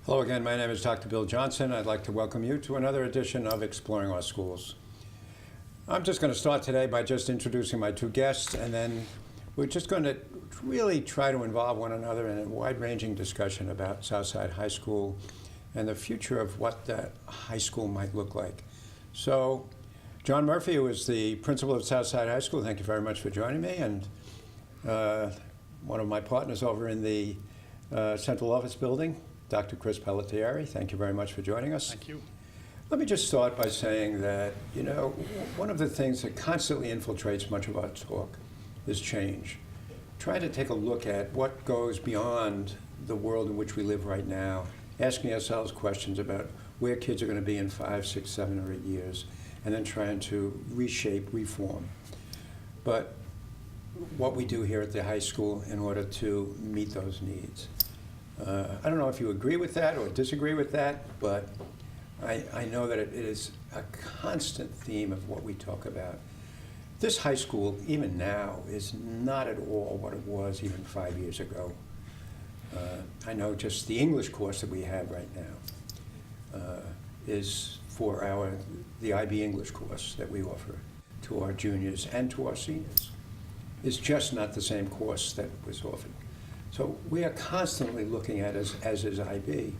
Hello again, my name is Dr. Bill Johnson. I'd like to welcome you to another edition of Exploring Our Schools. I'm just going to start today by just introducing my two guests, and then we're just going to really try to involve one another in a wide-ranging discussion about Southside High School and the future of what that high school might look like. So, John Murphy, who is the principal of Southside High School, thank you very much for joining me, and one of my partners over in the central office building, Dr. Chris Pelletieri, thank you very much for joining us. Thank you. Let me just start by saying that, one of the things that constantly infiltrates much of our talk is change. Try to take a look at what goes beyond the world in which we live right now, asking ourselves questions about where kids are going to be in 5, 6, 7, or 8 years, and then trying to reshape, reform. But what we do here at the high school in order to meet those needs. I don't know if you agree with that or disagree with that, but I know that it is a constant theme of what we talk about. This high school, even now, is not at all what it was even 5 years ago. I know just the English course that we have right now is for the IB English course that we offer to our juniors and to our seniors. It's just not the same course that was offered. So we are constantly looking at, as is IB,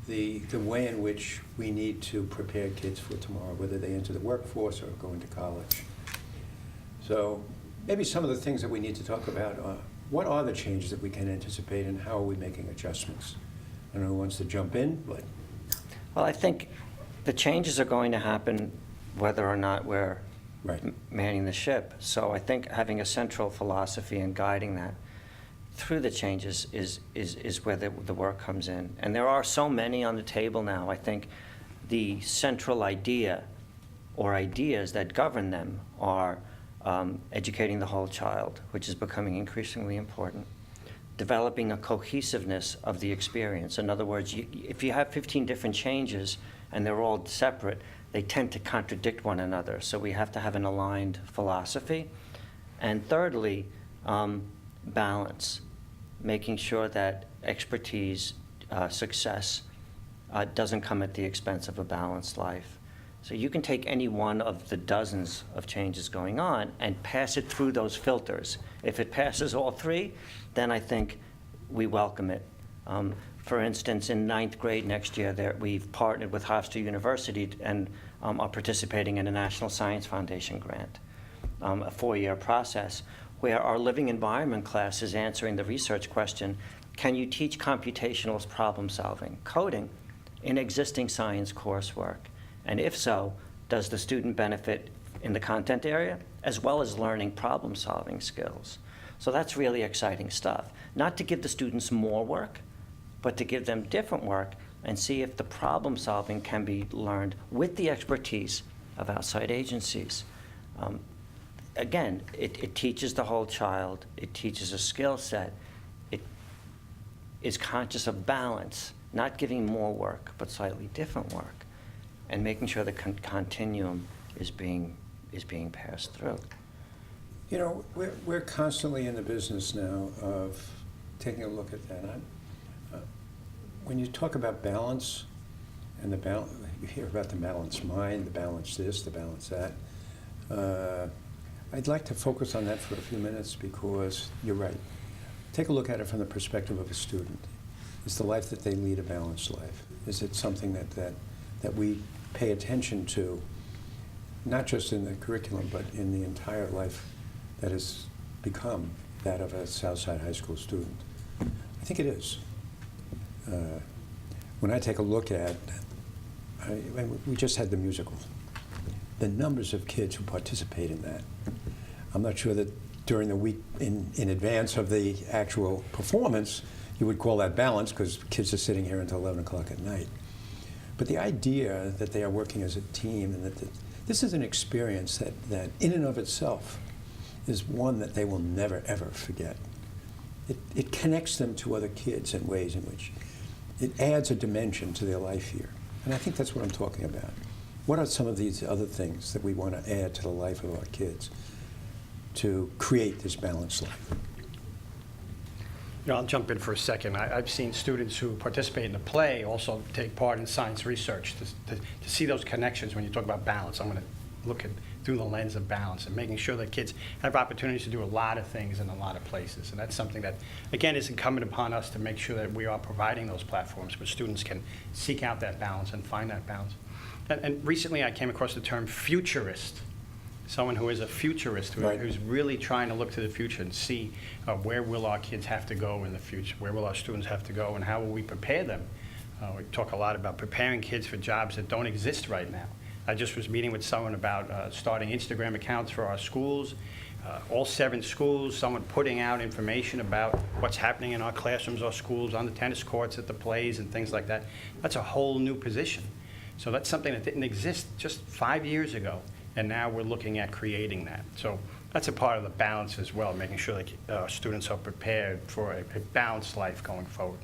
the way in which we need to prepare kids for tomorrow, whether they enter the workforce or go into college. So maybe some of the things that we need to talk about are, what are the changes that we can anticipate and how are we making adjustments? I don't know who wants to jump in, but. Well, I think the changes are going to happen whether or not we're manning the ship. So I think having a central philosophy and guiding that through the changes is where the work comes in. And there are so many on the table now. I think the central idea or ideas that govern them are educating the whole child, which is becoming increasingly important. Developing a cohesiveness of the experience. In other words, if you have 15 different changes and they're all separate, they tend to contradict one another. So we have to have an aligned philosophy. And thirdly, balance, making sure that expertise, success doesn't come at the expense of a balanced life. So you can take any one of the dozens of changes going on and pass it through those filters. If it passes all three, then I think we welcome it. For instance, in 9th grade next year, we've partnered with Hofstra University and are participating in a National Science Foundation grant, a 4-year process, where our living environment class is answering the research question, can you teach computational problem solving, coding, in existing science coursework? And if so, does the student benefit in the content area as well as learning problem solving skills? So that's really exciting stuff. Not to give the students more work, but to give them different work and see if the problem solving can be learned with the expertise of outside agencies. Again, it teaches the whole child, it teaches a skill set, it is conscious of balance, not giving more work, but slightly different work, and making sure the continuum is being passed through. You know, we're constantly in the business now of taking a look at that. When you talk about balance, and you hear about the balanced mind, the balance this, the balance that. I'd like to focus on that for a few minutes because you're right. Take a look at it from the perspective of a student. Is the life that they lead a balanced life? Is it something that we pay attention to, not just in the curriculum, but in the entire life that has become that of a Southside High School student? I think it is. When I take a look at, we just had the musical. The numbers of kids who participate in that. I'm not sure that during the week in advance of the actual performance, you would call that balance because kids are sitting here until 11 o'clock at night. But the idea that they are working as a team and that this is an experience that in and of itself is one that they will never, ever forget. It connects them to other kids in ways in which it adds a dimension to their life here. And I think that's what I'm talking about. What are some of these other things that we want to add to the life of our kids to create this balanced life? I'll jump in for a second. I've seen students who participate in the play also take part in science research to see those connections when you talk about balance. I'm going to look at through the lens of balance and making sure that kids have opportunities to do a lot of things in a lot of places. And that's something that, again, is incumbent upon us to make sure that we are providing those platforms where students can seek out that balance and find that balance. And recently I came across the term futurist. Someone who is a futurist, who's really trying to look to the future and see where will our kids have to go in the future, where will our students have to go, and how will we prepare them. We talk a lot about preparing kids for jobs that don't exist right now. I just was meeting with someone about starting Instagram accounts for our schools, all 7 schools, someone putting out information about what's happening in our classrooms, our schools, on the tennis courts, at the plays, and things like that. That's a whole new position. So that's something that didn't exist just 5 years ago. And now we're looking at creating that. So that's a part of the balance as well, making sure that students are prepared for a balanced life going forward.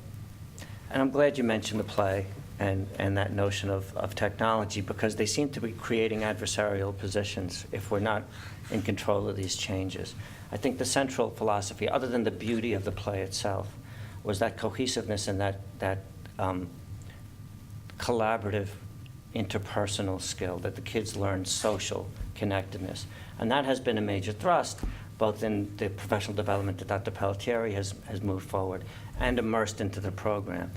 And I'm glad you mentioned the play and that notion of technology, because they seem to be creating adversarial positions if we're not in control of these changes. I think the central philosophy, other than the beauty of the play itself, was that cohesiveness and that collaborative interpersonal skill, that the kids learn social connectedness. And that has been a major thrust, both in the professional development that Dr. Pelletieri has moved forward and immersed into the program.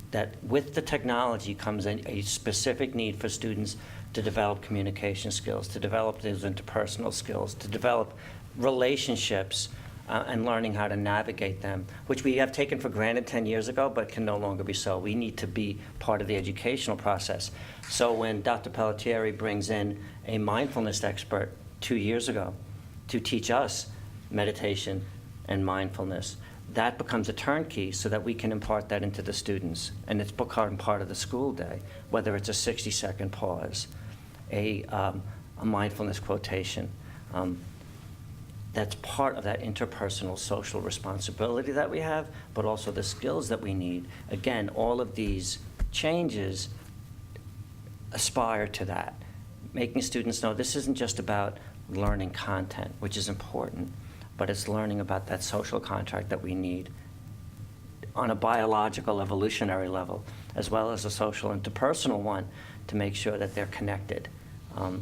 That with the technology comes a specific need for students to develop communication skills, to develop those interpersonal skills, to develop relationships and learning how to navigate them, which we have taken for granted 10 years ago, but can no longer be so. We need to be part of the educational process. So when Dr. Pelletieri brings in a mindfulness expert 2 years ago to teach us meditation and mindfulness, that becomes a turnkey so that we can impart that into the students. And it's become part of the school day, whether it's a 60-second pause, a mindfulness quotation. That's part of that interpersonal social responsibility that we have, but also the skills that we need. Again, all of these changes aspire to that, making students know this isn't just about learning content, which is important, but it's learning about that social contract that we need on a biological, evolutionary level, as well as a social interpersonal one, to make sure that they're connected. You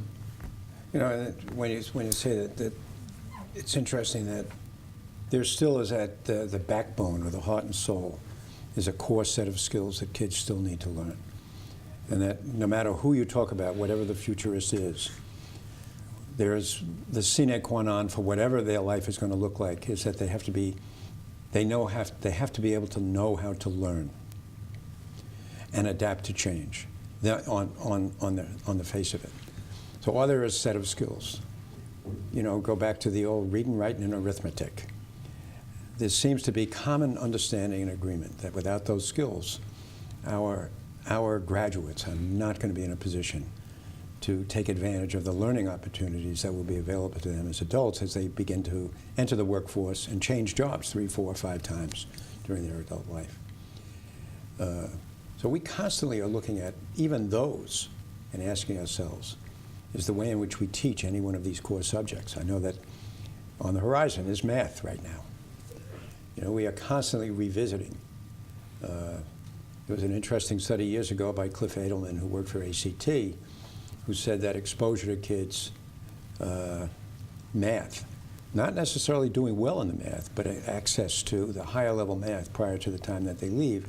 know, when you say that it's interesting that there still is at the backbone, or the heart and soul, is a core set of skills that kids still need to learn. And that no matter who you talk about, whatever the futurist is, there's the sine qua non for whatever their life is going to look like, is that they have to be, they have to be able to know how to learn and adapt to change on the face of it. So are there a set of skills? You know, go back to the old reading, writing, and arithmetic. There seems to be common understanding and agreement that without those skills, our graduates are not going to be in a position to take advantage of the learning opportunities that will be available to them as adults as they begin to enter the workforce and change jobs 3, 4, 5 times during their adult life. So we constantly are looking at even those and asking ourselves, is the way in which we teach any one of these core subjects. I know that on the horizon is math right now. You know, we are constantly revisiting. There was an interesting study years ago by Cliff Edelman, who worked for ACT, who said that exposure to kids' math, not necessarily doing well in the math, but access to the higher level math prior to the time that they leave,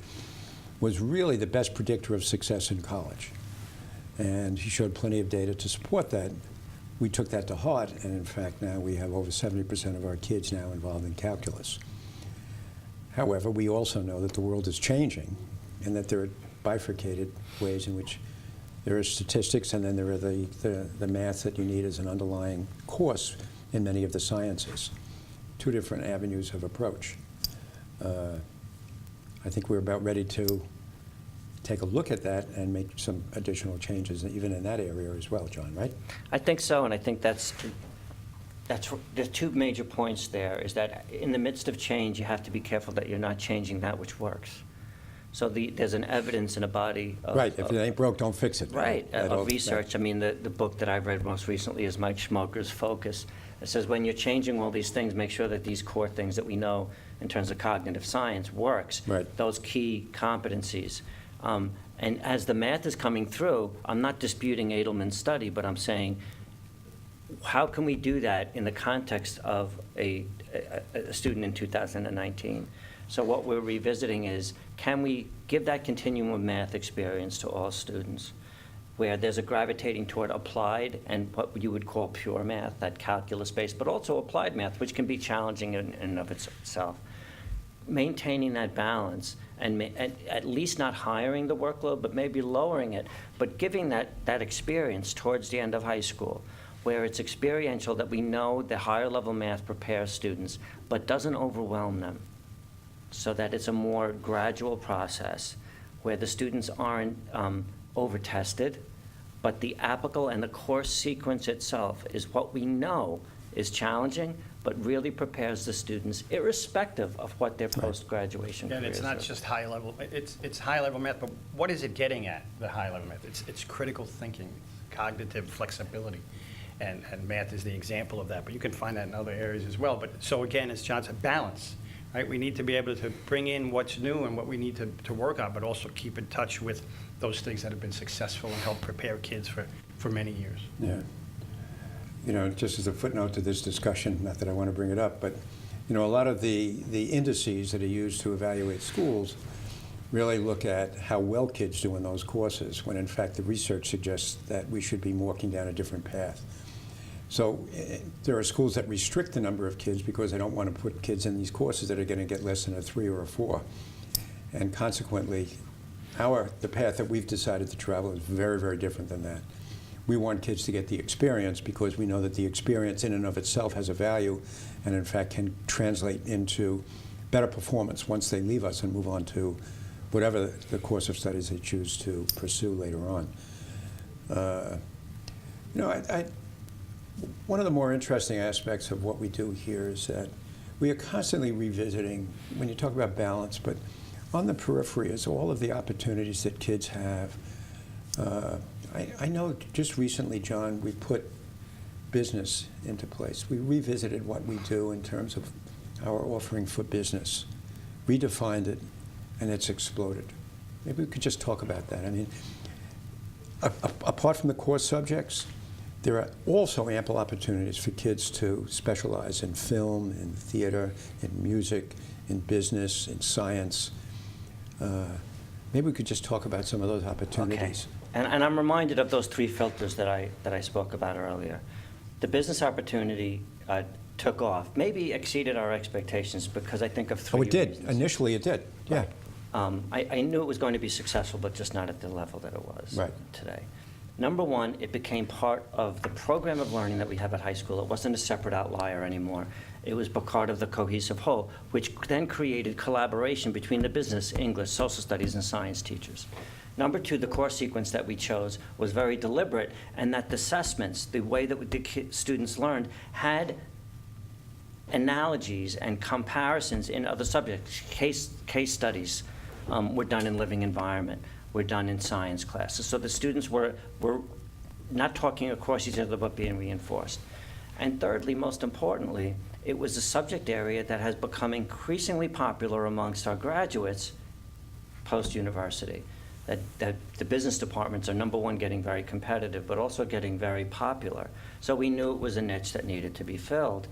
was really the best predictor of success in college. And he showed plenty of data to support that. We took that to heart, and in fact now we have over 70% of our kids now involved in calculus. However, we also know that the world is changing, and that there are bifurcated ways in which there are statistics, and then there are the math that you need as an underlying course in many of the sciences. 2 different avenues of approach. I think we're about ready to take a look at that and make some additional changes, even in that area as well, John, right? I think so, and I think that's the 2 major points there, is that in the midst of change, you have to be careful that you're not changing that which works. So there's an evidence in a body of... Right, if it ain't broke, don't fix it. Right, That of old- research. I mean, the book that I've read most recently is Mike Schmoker's Focus. It says when you're changing all these things, make sure that these core things that we know in terms of cognitive science works. Right. Those key competencies. And as the math is coming through, I'm not disputing Edelman's study, but I'm saying, how can we do that in the context of a student in 2019? So what we're revisiting is, can we give that continuum of math experience to all students, where there's a gravitating toward applied and what you would call pure math, that calculus-based, but also applied math, which can be challenging in and of itself. Maintaining that balance and at least not hiring the workload, but maybe lowering it, but giving that experience towards the end of high school, where it's experiential, that we know the higher level math prepares students, but doesn't overwhelm them, so that it's a more gradual process where the students aren't over-tested, but the applicable and the course sequence itself is what we know is challenging, but really prepares the students irrespective of what their post-graduation And careers it's not are. just high level, it's high level math, but what is it getting at, the high level math? It's critical thinking, cognitive flexibility, and math is the example of that, but you can find that in other areas as well. But so again, as John said, balance, right? We need to be able to bring in what's new and what we need to work on, but also keep in touch with those things that have been successful and help prepare kids for many years. Yeah. You know, just as a footnote to this discussion, not that I want to bring it up, but, you know, a lot of the indices that are used to evaluate schools really look at how well kids do in those courses, when in fact the research suggests that we should be walking down a different path. So there are schools that restrict the number of kids because they don't want to put kids in these courses that are going to get less than a 3 or a 4. And consequently, the path that we've decided to travel is very, very different than that. We want kids to get the experience because we know that the experience in and of itself has a value and in fact can translate into better performance once they leave us and move on to whatever the course of studies they choose to pursue later on. You know, one of the more interesting aspects of what we do here is that we are constantly revisiting, when you talk about balance, but on the periphery is all of the opportunities that kids have. I know just recently, John, we put business into place. We revisited what we do in terms of our offering for business, redefined it, and it's exploded. Maybe we could just talk about that. I mean, apart from the core subjects, there are also ample opportunities for kids to specialize in film, in theater, in music, in business, in science. Maybe we could just talk about some of those opportunities. Okay. And I'm reminded of those 3 filters that I spoke about earlier. The business opportunity took off, maybe exceeded our expectations because I think of 3 Oh, it did. reasons. Initially, it did. Yeah. I knew it was going to be successful, but just not at the level that it was today. Number 1, it became part of the program of learning that we have at high school. It wasn't a separate outlier anymore. It was part of the cohesive whole, which then created collaboration between the business, English, social studies, and science teachers. Number 2, the course sequence that we chose was very deliberate, and that the assessments, the way that the students learned, had analogies and comparisons in other subjects. Case studies were done in living environment, were done in science classes. So the students were not talking across each other, but being reinforced. And thirdly, most importantly, it was a subject area that has become increasingly popular amongst our graduates post-university. That the business departments are, number 1, getting very competitive, but also getting very popular. So we knew it was a niche that needed to be filled.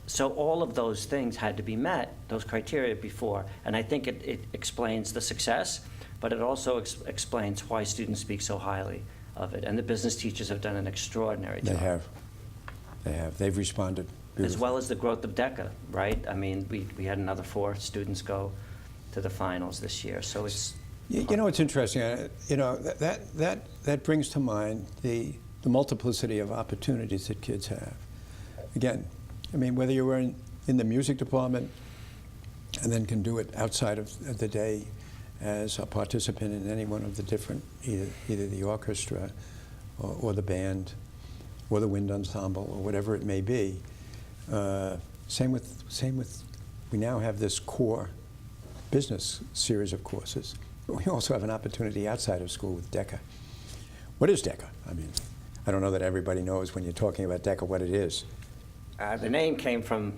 So all of those things had to be met, those criteria before, and I think it explains the success, but it also explains why students speak so highly of it. And the business teachers have done an extraordinary job. They have. They've responded beautifully. As well as the growth of DECA, right? I mean, we had another 4 students go to the finals this year, so it's... You know, it's interesting. You know, that brings to mind the multiplicity of opportunities that kids have. Again, I mean, whether you were in the music department and then can do it outside of the day as a participant in any one of the different, either the orchestra or the band or the wind ensemble or whatever it may be. Same with, we now have this core business series of courses. we also have an opportunity outside of school with DECA. What is DECA? I mean, I don't know that everybody knows when you're talking about DECA what it is. The name came from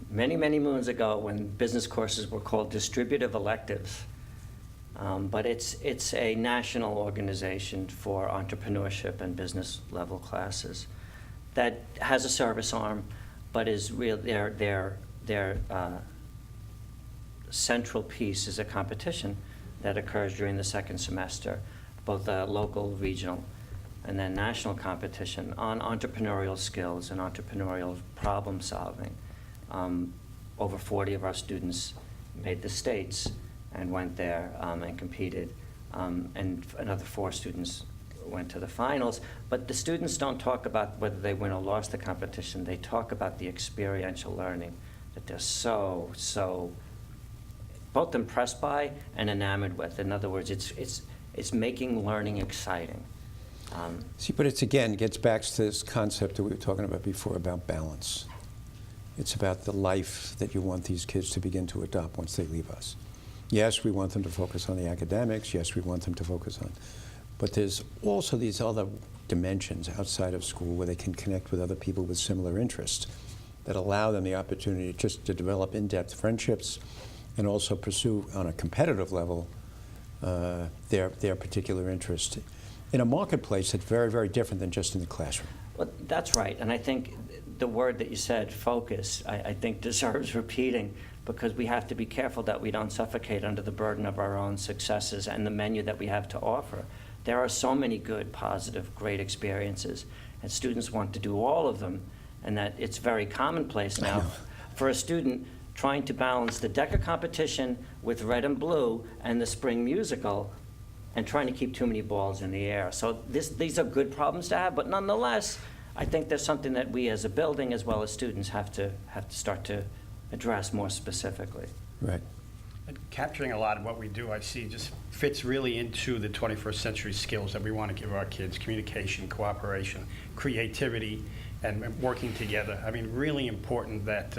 many, many moons ago when business courses were called distributive electives. But it's a national organization for entrepreneurship and business level classes that has a service arm, but is real. Their central piece is a competition that occurs during the second semester, both local, regional, and then national competition on entrepreneurial skills and entrepreneurial problem solving. Over 40 of our students made the states and went there and competed, and another 4 students went to the finals. But the students don't talk about whether they win or lost the competition. They talk about the experiential learning that they're so both impressed by and enamored with. In other words, it's making learning exciting. See, but it's again gets back to this concept that we were talking about before about balance. It's about the life that you want these kids to begin to adopt once they leave us. Yes, we want them to focus on the academics. Yes, we want them to focus on, but there's also these other dimensions outside of school where they can connect with other people with similar interests that allow them the opportunity just to develop in-depth friendships and also pursue on a competitive level their particular interest in a marketplace that's very, very different than just in the classroom. Well, that's right, and I think the word that you said, focus, I think deserves repeating, because we have to be careful that we don't suffocate under the burden of our own successes and the menu that we have to offer. There are so many good, positive, great experiences, and students want to do all of them, and that it's very commonplace now for a student trying to balance the DECA competition with red and blue and the spring musical and trying to keep too many balls in the air. So these are good problems to have, but nonetheless, I think there's something that we as a building as well as students have to start to address more specifically. Right. And capturing a lot of what we do, I see, just fits really into the 21st century skills that we want to give our kids: communication, cooperation, creativity, and working together. I mean, really important that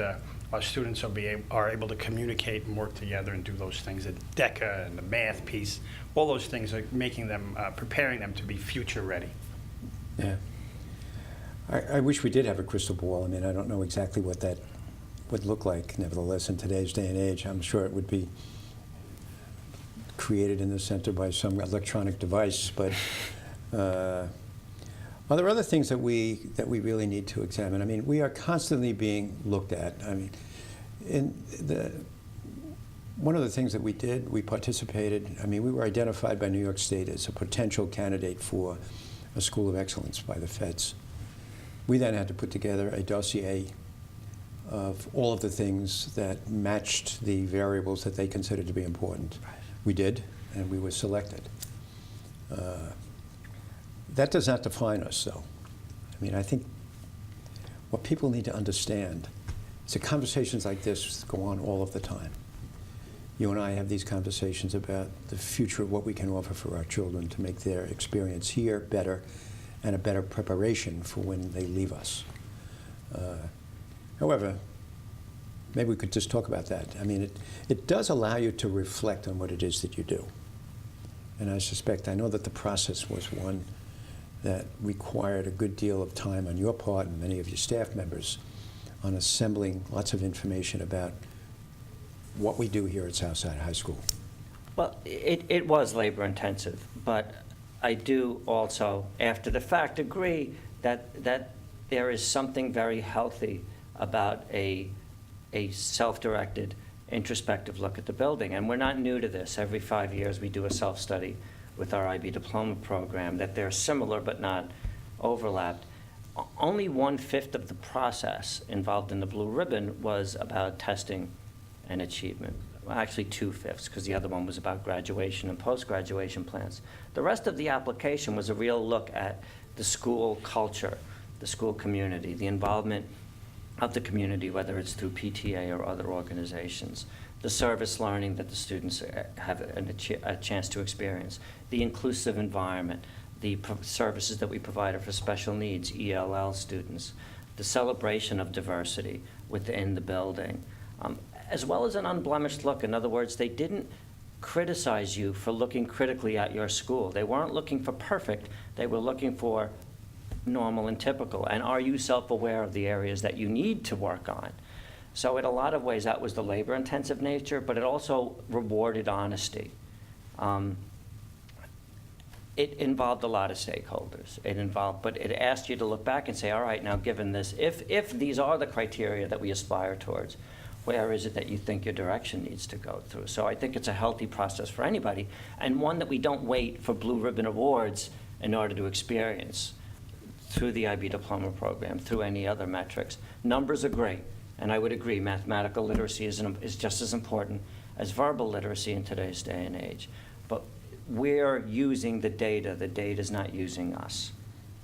our students are able to communicate and work together and do those things. The DECA and the math piece, all those things are making them, preparing them to be future ready. Yeah. I wish we did have a crystal ball. I mean, I don't know exactly what that would look like. Nevertheless, in today's day and age, I'm sure it would be created in the center by some electronic device. But are there other things that we really need to examine? I mean, we are constantly being looked at. I mean, one of the things that we did, we participated. I mean, we were identified by New York State as a potential candidate for a school of excellence by the feds. We then had to put together a dossier of all of the things that matched the variables that they considered to be important. Right. We did, and we were selected. That does not define us, though. I mean, I think what people need to understand is that conversations like this go on all of the time. You and I have these conversations about the future of what we can offer for our children to make their experience here better and a better preparation for when they leave us. However, maybe we could just talk about that. I mean, it does allow you to reflect on what it is that you do. And I know that the process was one that required a good deal of time on your part and many of your staff members on assembling lots of information about what we do here at Southside High School. Well, it was labor intensive, but I do also, after the fact, agree that there is something very healthy about a self-directed, introspective look at the building. And we're not new to this. Every 5 years we do a self-study with our IB diploma program, that they're similar but not overlapped. Only 1/5 of the process involved in the Blue Ribbon was about testing and achievement. Well, actually 2/5, because the other one was about graduation and post-graduation plans. The rest of the application was a real look at the school culture, the school community, the involvement of the community, whether it's through PTA or other organizations, the service learning that the students have a chance to experience, the inclusive environment, the services that we provided for special needs, ELL students, the celebration of diversity within the building, as well as an unblemished look. In other words, they didn't criticize you for looking critically at your school. They weren't looking for perfect, they were looking for normal and typical. And are you self-aware of the areas that you need to work on? So in a lot of ways, that was the labor-intensive nature, but it also rewarded honesty. It involved a lot of stakeholders. But it asked you to look back and say, all right, now given this, if these are the criteria that we aspire towards, where is it that you think your direction needs to go through? So I think it's a healthy process for anybody, and one that we don't wait for blue ribbon awards in order to experience through the IB diploma program, through any other metrics. Numbers are great, and I would agree, mathematical literacy is just as important as verbal literacy in today's day and age. But we're using the data's not using us.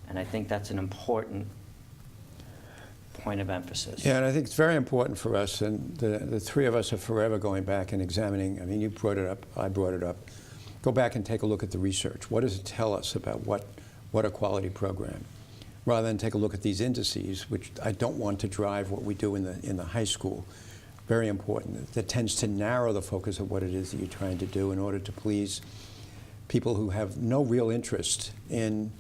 And I think that's an important point of emphasis. Yeah, and I think it's very important for us, and the three of us are forever going back and examining. I mean, you brought it up, I brought it up. Go back and take a look at the research. What does it tell us about what a quality program? Rather than take a look at these indices, which I don't want to drive what we do in the high school. Very important. That tends to narrow the focus of what it is that you're trying to do in order to please people who have no real interest in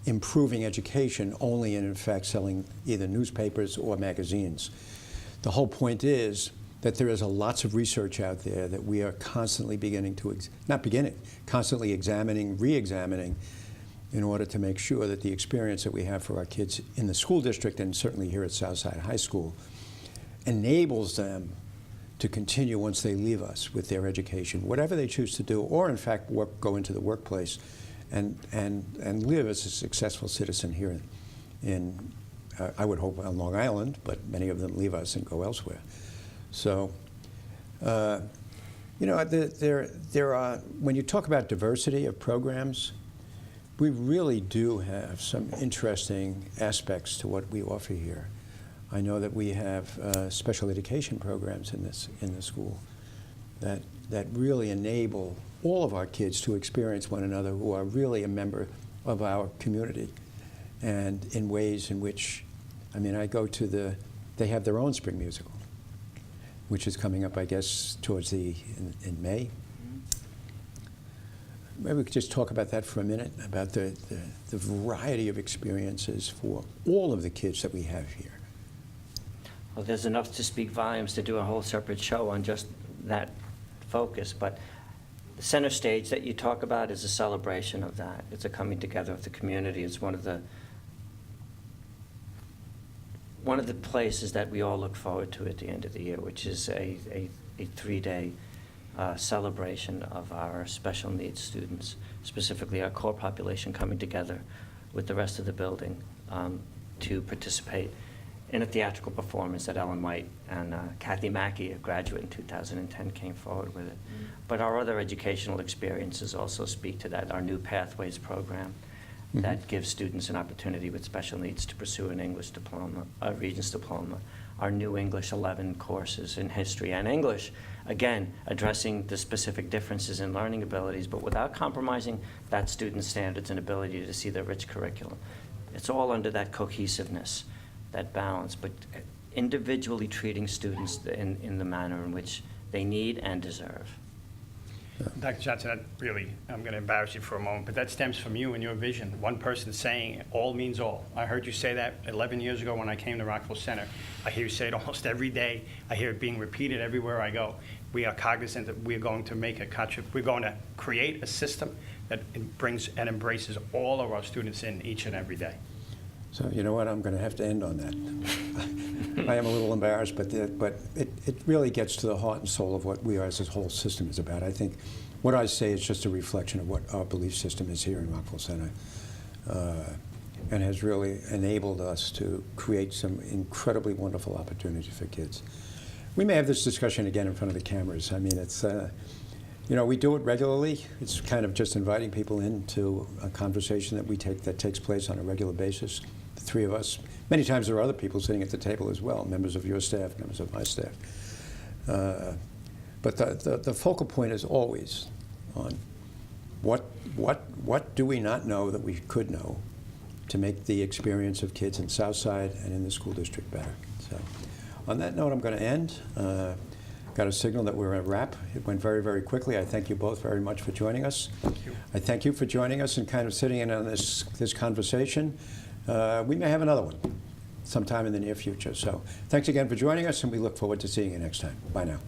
improving education, only in fact selling either newspapers or magazines. The whole point is that there is lots of research out there that we are constantly constantly examining, re-examining, in order to make sure that the experience that we have for our kids in the school district, and certainly here at Southside High School, enables them to continue once they leave us with their education, whatever they choose to do, or in fact go into the workplace and live as a successful citizen here in I would hope on Long Island, but many of them leave us and go elsewhere. So, you know, there are, when you talk about diversity of programs, we really do have some interesting aspects to what we offer here. I know that we have special education programs in the school that really enable all of our kids to experience one another who are really a member of our community, and in ways in which, I mean, I go to they have their own spring musical, which is coming up, I guess, towards in May. Maybe we could just talk about that for a minute, about the variety of experiences for all of the kids that we have here. Well, there's enough to speak volumes to do a whole separate show on just that focus, but the center stage that you talk about is a celebration of that. It's a coming together of the community. It's one of the places that we all look forward to at the end of the year, which is a 3-day celebration of our special needs students, specifically our core population, coming together with the rest of the building to participate in a theatrical performance that Ellen White and Kathy Mackey, a graduate in 2010, came forward with it. Mm-hmm. But our other educational experiences also speak to that. Our new Pathways program that gives students an opportunity with special needs to pursue an English diploma, a Regents diploma. Our new English 11 courses in history and English, again, addressing the specific differences in learning abilities, but without compromising that student's standards and ability to see the rich curriculum. It's all under that cohesiveness, that balance, but individually treating students in the manner in which they need and deserve. Dr. Johnson, that really, I'm going to embarrass you for a moment, but that stems from you and your vision. One person saying all means all. I heard you say that 11 years ago when I came to Rockville Centre. I hear you say it almost every day. I hear it being repeated everywhere I go. We are cognizant that we're going to make we're going to create a system that brings and embraces all of our students in each and every day. So you know what, I'm going to have to end on that. I am a little embarrassed, but it really gets to the heart and soul of what we are as this whole system is about. I think what I say is just a reflection of what our belief system is here in Rockville Centre, and has really enabled us to create some incredibly wonderful opportunities for kids. We may have this discussion again in front of the cameras. I mean, it's, you know, we do it regularly. It's kind of just inviting people into a conversation that takes place on a regular basis. The three of us. Many times there are other people sitting at the table as well, members of your staff, members of my staff. But the focal point is always on what do we not know that we could know to make the experience of kids in Southside and in the school district better. So on that note, I'm going to end. got a signal that we're at wrap. It went very, very quickly. I thank you both very much for joining us. Thank you. I thank you for joining us and kind of sitting in on this conversation. We may have another one sometime in the near future. So thanks again for joining us, and we look forward to seeing you next time. Bye now.